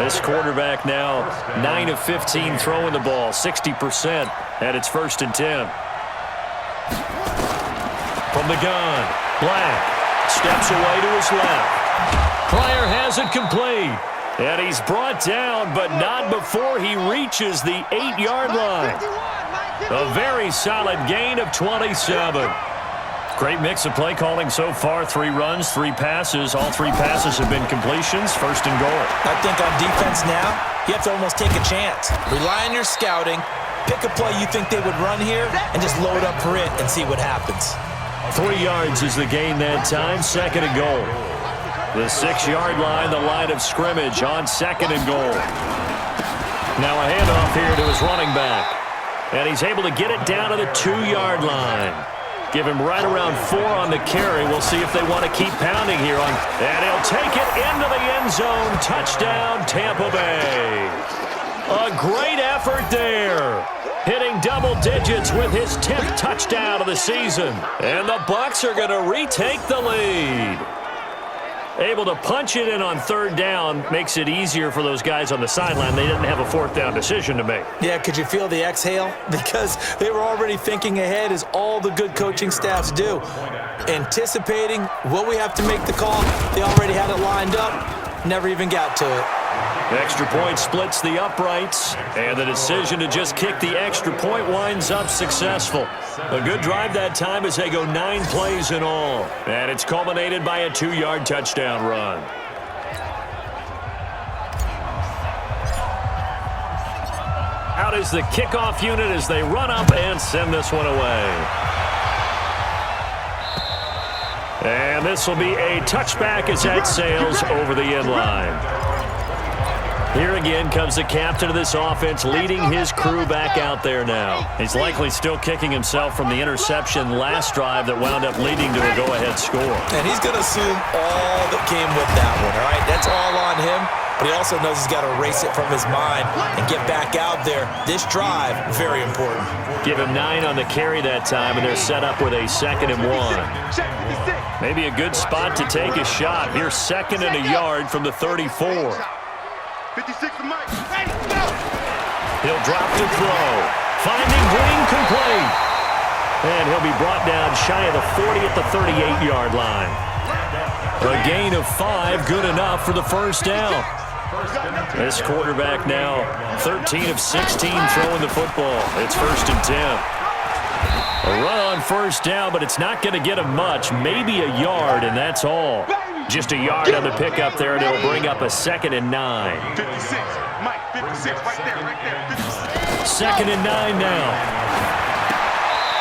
This quarterback now 9 of 15 throwing the ball, 60%, and it's 1st and 10. From the gun, Black steps away to his left. Pryor has it complete. And he's brought down, but not before he reaches the 8-yard line. A very solid gain of 27. Great mix of play calling so far. 3 runs, 3 passes. All 3 passes have been completions. 1st and goal. I think on defense now, you have to almost take a chance. Rely on your scouting. Pick a play you think they would run here and just load up for it and see what happens. 3 yards is the gain that time. 2nd and goal. The 6-yard line, the line of scrimmage on 2nd and goal. Now a handoff here to his running back. And he's able to get it down to the 2-yard line. Give him right around 4 on the carry. We'll see if they want to keep pounding here. And he'll take it into the end zone. Touchdown, Tampa Bay. A great effort there. Hitting double digits with his 10th touchdown of the season. And the Bucs are going to retake the lead. Able to punch it in on 3rd down makes it easier for those guys on the sideline. They didn't have a 4th down decision to make. Yeah, could you feel the exhale? Because they were already thinking ahead, as all the good coaching staffs do. Anticipating, will we have to make the call? They already had it lined up. Never even got to it. Extra point splits the uprights, and the decision to just kick the extra point winds up successful. A good drive that time as they go 9 plays in all. And it's culminated by a 2-yard touchdown run. Out is the kickoff unit as they run up and send this one away. And this will be a touchback as that sails over the end line. Here again comes the captain of this offense, leading his crew back out there now. He's likely still kicking himself from the interception last drive that wound up leading to a go-ahead score. And he's going to assume all that came with that one, all right? That's all on him, but he also knows he's got to erase it from his mind and get back out there. This drive, very important. Give him 9 on the carry that time, and they're set up with a 2nd and 1. Maybe a good spot to take a shot. Here's 2nd and a yard from the 34. 56 to Mike. He'll drop to throw. Finding Green complete. And he'll be brought down shy of the 40 at the 38-yard line. A gain of 5, good enough for the 1st down. This quarterback now 13 of 16 throwing the football. It's 1st and 10. A run on 1st down, but it's not going to get him much. Maybe a yard, and that's all. Just a yard on the pickup there, and it'll bring up a 2nd and 9. 56. Mike, 56. Right there. 56. 2nd and 9 now.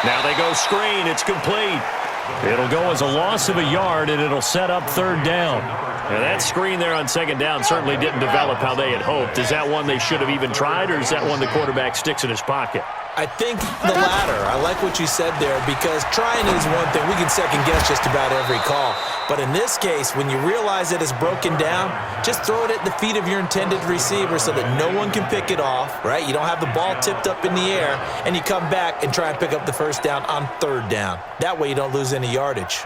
Now they go screen. It's complete. It'll go as a loss of a yard, and it'll set up 3rd down. Now that screen there on 2nd down certainly didn't develop how they had hoped. Is that one they should have even tried, or is that one the quarterback sticks in his pocket? I think the latter. I like what you said there, because trying is one thing. We can second guess just about every call. But in this case, when you realize it is broken down, just throw it at the feet of your intended receiver so that no one can pick it off, right? You don't have the ball tipped up in the air, and you come back and try and pick up the 1st down on 3rd down. That way you don't lose any yardage.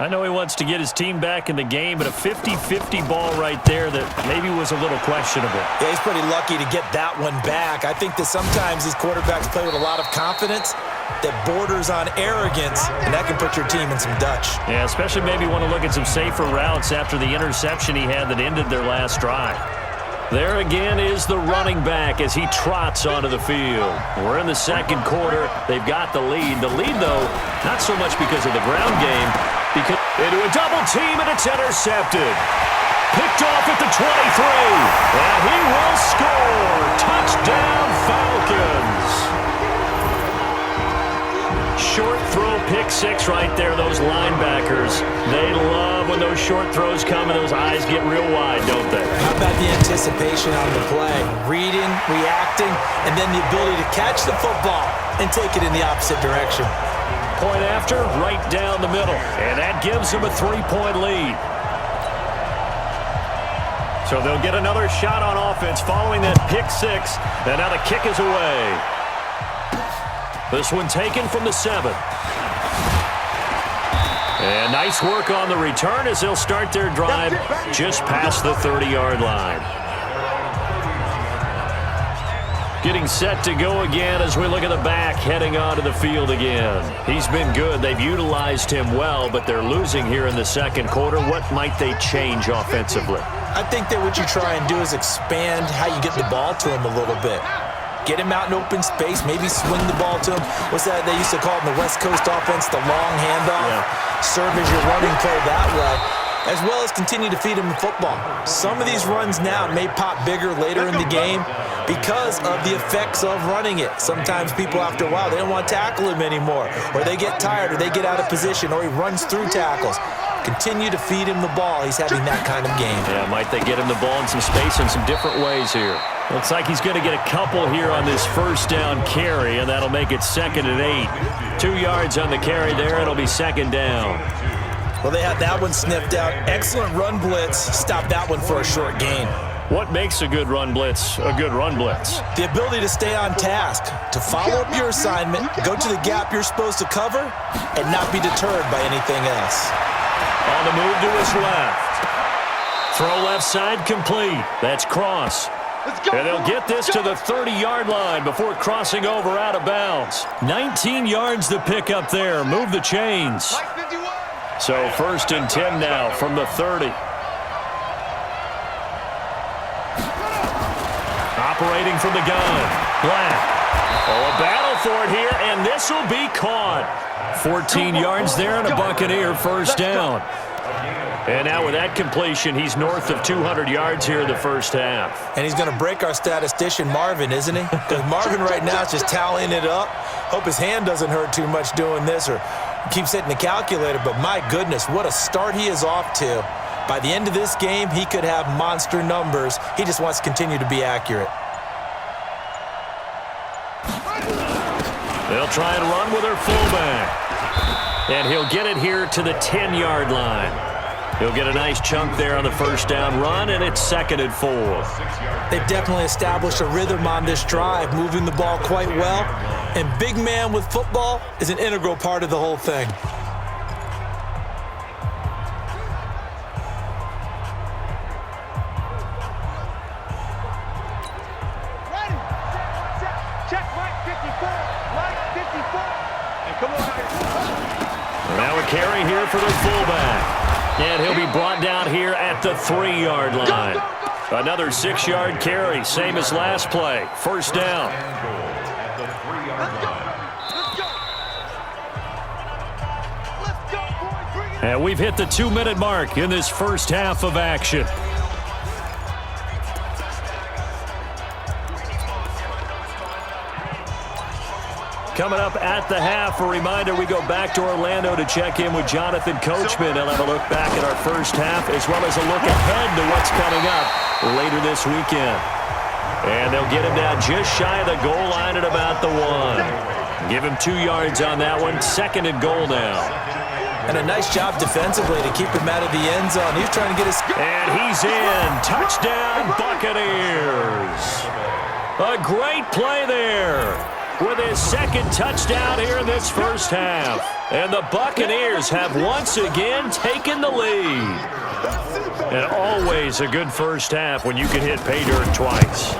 I know he wants to get his team back in the game, but a 50-50 ball right there that maybe was a little questionable. Yeah, he's pretty lucky to get that one back. I think that sometimes these quarterbacks play with a lot of confidence that borders on arrogance, and that can put your team in some Dutch. Yeah, especially maybe want to look at some safer routes after the interception he had that ended their last drive. There again is the running back as he trots onto the field. We're in the 2nd quarter. They've got the lead. The lead, though, not so much because of the ground game, because into a double team, and it's intercepted. Picked off at the 23. And he will score. Touchdown, Falcons. Short throw, pick 6 right there. Those linebackers, they love when those short throws come and those eyes get real wide, don't they? How about the anticipation on the play? Reading, reacting, and then the ability to catch the football and take it in the opposite direction. Point after, right down the middle. And that gives them a 3-point lead. So they'll get another shot on offense following that pick 6. And now the kick is away. This one taken from the 7. And nice work on the return as they'll start their drive just past the 30-yard line. Getting set to go again as we look at the back heading onto the field again. He's been good. They've utilized him well, but they're losing here in the second quarter. What might they change offensively? I think that what you try and do is expand how you get the ball to him a little bit. Get him out in open space, maybe swing the ball to him. What's that they used to call it in the West Coast offense, the long handoff? Yeah. Serve as your running play that way, as well as continue to feed him the football. Some of these runs now may pop bigger later in the game because of the effects of running it. Sometimes people, after a while, they don't want to tackle him anymore, or they get tired, or they get out of position, or he runs through tackles. Continue to feed him the ball. He's having that kind of game. Yeah, might they get him the ball in some space in some different ways here. Looks like he's going to get a couple here on this first down carry, and that'll make it 2nd and 8. 2 yards on the carry there. It'll be 2nd down. Well, they had that one sniffed out. Excellent run blitz. Stop that one for a short gain. What makes a good run blitz a good run blitz? The ability to stay on task, to follow up your assignment, go to the gap you're supposed to cover, and not be deterred by anything else. On the move to his left. Throw left side complete. That's Cross. And they'll get this to the 30-yard line before crossing over out of bounds. 19 yards to pick up there. Move the chains. So 1st and 10 now from the 30. Operating from the gun. Black. Oh, a battle for it here, and this will be caught. 14 yards there and a Buccaneer first down. And now with that completion, he's north of 200 yards here in the first half. And he's going to break our statistician, Marvin, isn't he? Because Marvin right now is just tallying it up. Hope his hand doesn't hurt too much doing this or keeps hitting the calculator. But my goodness, what a start he is off to. By the end of this game, he could have monster numbers. He just wants to continue to be accurate. They'll try and run with their fullback. And he'll get it here to the 10-yard line. He'll get a nice chunk there on the first down run, and it's 2nd and 4. They've definitely established a rhythm on this drive, moving the ball quite well. And big man with football is an integral part of the whole thing. Check Mike 54. Mike 54. And come on. Now a carry here for the fullback. And he'll be brought down here at the 3-yard line. Another 6-yard carry, same as last play. First down. And we've hit the 2-minute mark in this first half of action. Coming up at the half, a reminder, we go back to Orlando to check in with Jonathan Coachman. He'll have a look back at our first half as well as a look ahead to what's coming up later this weekend. And they'll get him down just shy of the goal line at about the 1. Give him 2 yards on that one. 2nd and goal now. And a nice job defensively to keep him out of the end zone. He's trying to get his... And he's in. Touchdown, Buccaneers. A great play there with his 2nd touchdown here in this first half. And the Buccaneers have once again taken the lead. And always a good first half when you can hit pay dirt twice.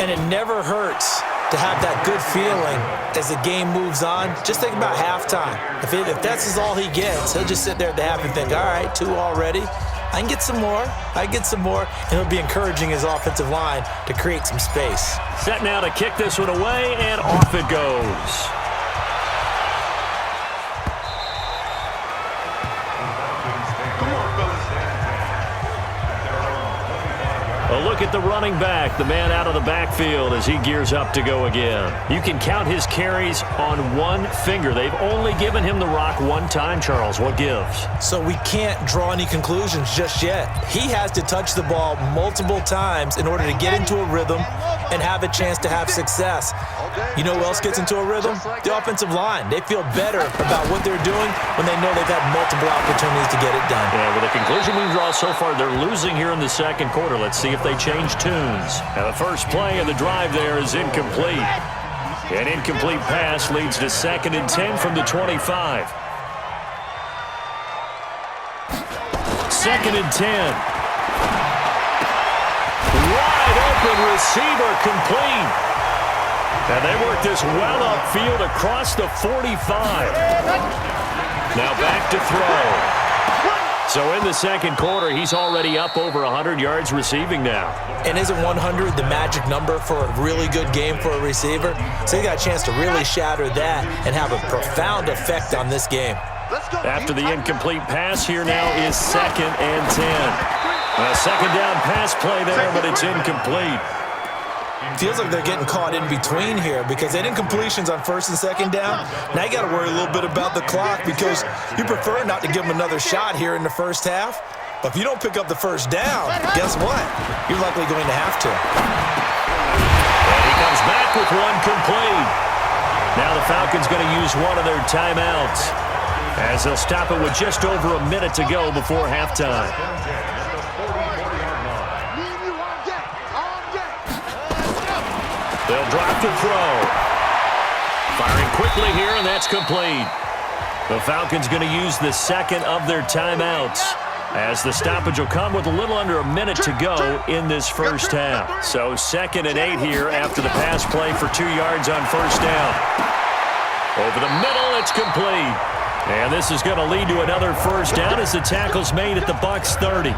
And it never hurts to have that good feeling as the game moves on. Just think about halftime. If that's all he gets, he'll just sit there at the half and think, all right, 2 already. I can get some more. And he'll be encouraging his offensive line to create some space. Set now to kick this one away, and off it goes. A look at the running back, the man out of the backfield as he gears up to go again. You can count his carries on one finger. They've only given him the rock one time, Charles. What gives? So we can't draw any conclusions just yet. He has to touch the ball multiple times in order to get into a rhythm and have a chance to have success. You know who else gets into a rhythm? The offensive line. They feel better about what they're doing when they know they've had multiple opportunities to get it done. Yeah, with the conclusion we draw so far, they're losing here in the second quarter. Let's see if they change tunes. Now the first play of the drive there is incomplete. An incomplete pass leads to 2nd and 10 from the 25. 2nd and 10. Wide open receiver complete. And they work this well upfield across the 45. Now back to throw. So in the second quarter, he's already up over 100 yards receiving now. And isn't 100 the magic number for a really good game for a receiver? So he got a chance to really shatter that and have a profound effect on this game. After the incomplete pass, here now is 2nd and 10. A second down pass play there, but it's incomplete. Feels like they're getting caught in between here because they didn't completions on 1st and 2nd down. Now you got to worry a little bit about the clock because you prefer not to give them another shot here in the first half. But if you don't pick up the first down, guess what? You're likely going to have to. And he comes back with one complete. Now the Falcons going to use one of their timeouts as they'll stop it with just over a minute to go before halftime. They'll drop to throw. Firing quickly here, and that's complete. The Falcons going to use the second of their timeouts as the stoppage will come with a little under a minute to go in this first half. So 2nd and 8 here after the pass play for 2 yards on first down. Over the middle, it's complete. And this is going to lead to another first down as the tackle's made at the Bucs 30.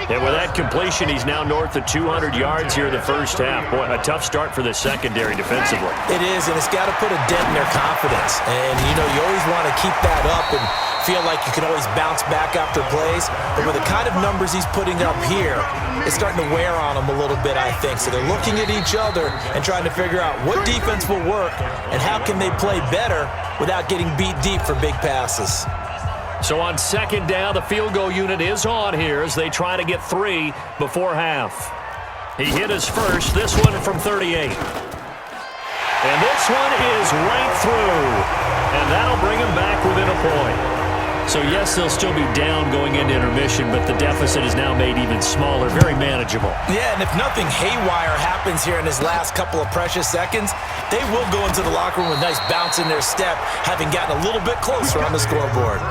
And with that completion, he's now north of 200 yards here in the first half. Boy, a tough start for the secondary defensively. It is, and it's got to put a dent in their confidence. And, you know, you always want to keep that up and feel like you can always bounce back after plays. But with the kind of numbers he's putting up here, it's starting to wear on them a little bit, I think. So they're looking at each other and trying to figure out what defense will work and how can they play better without getting beat deep for big passes. So on 2nd down, the field goal unit is on here as they try to get 3 before half. He hit his first, this one from 38. And this one is right through. And that'll bring him back within a point. So yes, they'll still be down going into intermission, but the deficit is now made even smaller, very manageable. Yeah, and if nothing haywire happens here in his last couple of precious seconds, they will go into the locker room with a nice bounce in their step, having gotten a little bit closer on the scoreboard.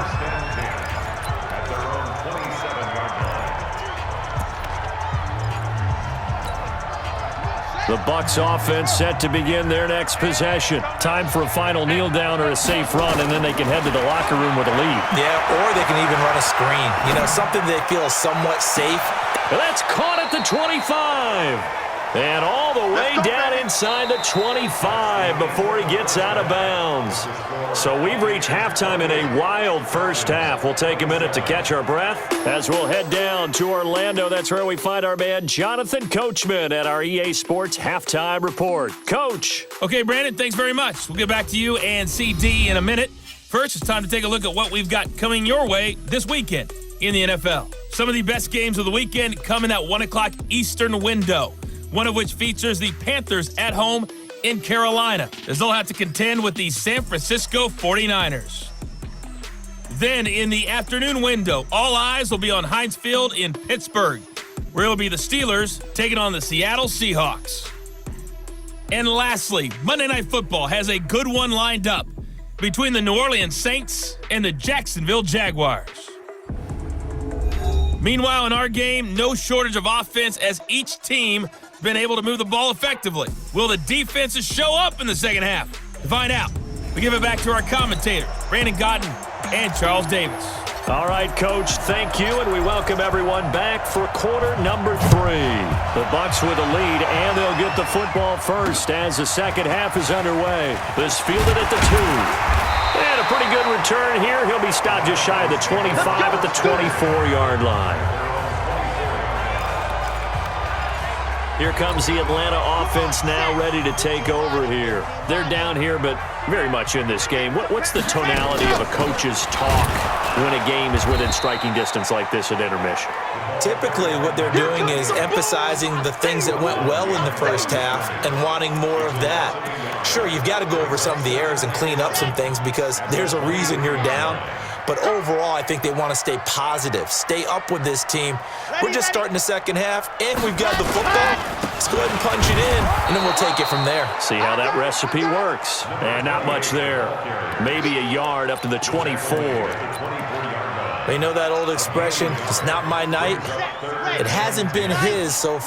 The Bucs offense set to begin their next possession. Time for a final kneel down or a safe run, and then they can head to the locker room with a lead. Yeah, or they can even run a screen. You know, something they feel is somewhat safe. And that's caught at the 25. And all the way down inside the 25 before he gets out of bounds. So we've reached halftime in a wild first half. We'll take a minute to catch our breath as we'll head down to Orlando. That's where we find our man Jonathan Coachman at our EA Sports Halftime Report. Coach. Okay, Brandon, thanks very much. We'll get back to you and CD in a minute. First, it's time to take a look at what we've got coming your way this weekend in the NFL. Some of the best games of the weekend come in that 1 o'clock Eastern window, one of which features the Panthers at home in Carolina, as they'll have to contend with the San Francisco 49ers. Then in the afternoon window, all eyes will be on Heinz Field in Pittsburgh, where it'll be the Steelers taking on the Seattle Seahawks. And lastly, Monday Night Football has a good one lined up between the New Orleans Saints and the Jacksonville Jaguars. Meanwhile, in our game, no shortage of offense as each team has been able to move the ball effectively. Will the defenses show up in the second half? To find out, we give it back to our commentators, Brandon Gaudin and Charles Davis. All right, Coach, thank you, and we welcome everyone back for quarter number 3. The Bucs with a lead, and they'll get the football first as the second half is underway. This fielded at the 2. And a pretty good return here. He'll be stopped just shy of the 25 at the 24-yard line. Here comes the Atlanta offense now ready to take over here. They're down here, but very much in this game. What's the tonality of a coach's talk when a game is within striking distance like this at intermission? Typically, what they're doing is emphasizing the things that went well in the first half and wanting more of that. Sure, you've got to go over some of the errors and clean up some things because there's a reason you're down. But overall, I think they want to stay positive, stay up with this team. We're just starting the second half, and we've got the football. Let's go ahead and punch it in, and then we'll take it from there. See how that recipe works. And not much there. Maybe a yard up to the 24. They know that old expression, it's not my night. It hasn't been his so far.